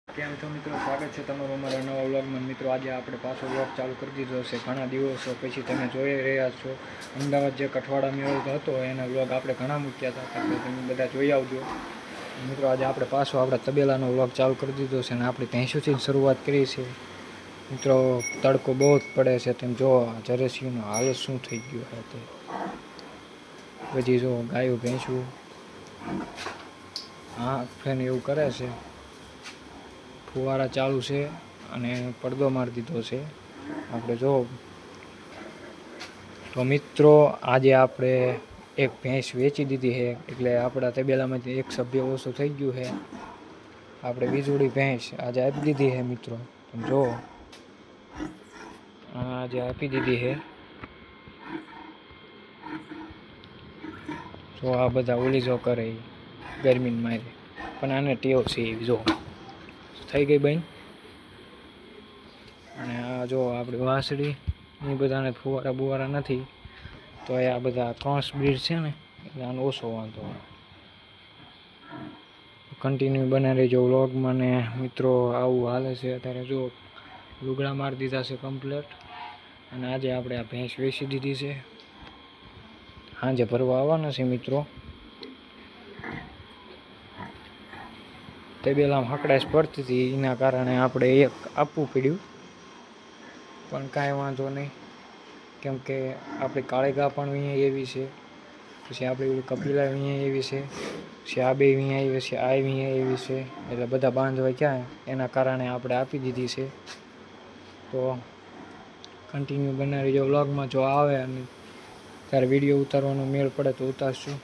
કેમ છો મિત્રો, સ્વાગત છે તમારું અમારા નવા વ્લોગમાં। મિત્રો આજે આપણે પાછો વ્લોગ ચાલુ કરી દીધો છે ઘણા દિવસો પછી। તમે જોઈ રહ્યા છો અમદાવાદ જે કઠવાડા મેળો હતો એના વ્લોગ આપણે ઘણા મૂક્યા હતા, તો તમે બધા જોઈ આવજો। મિત્રો આજે આપણે પાછો આપણા તબેલાનો વ્લોગ ચાલુ કરી દીધો છે અને આપણી ભેંસોથી શરૂઆત કરી છે। મિત્રો તડકો બહુ જ પડે છે, તેમ જો જરસીનું હાલ શું થઈ ગયું છે તે બધી જો ગાયો ભેંસું હા ફેન એવું કરે છે, ફુવારા ચાલુ છે અને પડદો મારી દીધો છે આપણે જો। તો મિત્રો આજે આપણે એક ભેંસ વેચી દીધી છે, એટલે આપણા તબેલામાંથી એક સભ્ય ઓછું થઈ ગયું છે। આપણે વીજળી ભેંસ આજે આપી દીધી છે મિત્રો, જો આજે આપી દીધી છે। જો આ બધા ઓલી જો કરે ગરમીની મારે, પણ આને ટેવ છે જો થઈ ગઈ બેન। અને આ જો આપણી વાસળી એ બધાને ફુવારા બુવારા નથી, તો એ આ બધા ક્રોસ બ્રીડ છે ને એટલે આનો ઓછો વાંધો કન્ટિન્યુ બનાવી રહેજો વ્લોગમાં। ને મિત્રો આવું હાલે છે અત્યારે, જો લુગડા મારી દીધા છે કમ્પ્લેટ, અને આજે આપણે આ ભેંસ વેચી દીધી છે। સાંજે ભરવા આવવાના છે મિત્રો। તબેલામાં હકડાશ પડતી હતી એના કારણે આપણે એક આપવું પડ્યું, પણ કાંઈ વાંધો નહીં, કેમ કે આપણી કાળીગા પણ અહીંયા એવી છે, પછી આપણી ઓલી કપિલા અહીંયા એવી છે, પછી આ બે અહીંયા એવી છે, આ અહીંયા એવી છે, એટલે બધા બાંધવા ક્યાં એના કારણે આપણે આપી દીધી છે। તો કન્ટિન્યુ બનાવી જો વ્લોગમાં, જો આવે અને ત્યારે વિડીયો ઉતારવાનો મેળ પડે તો ઉતારશું।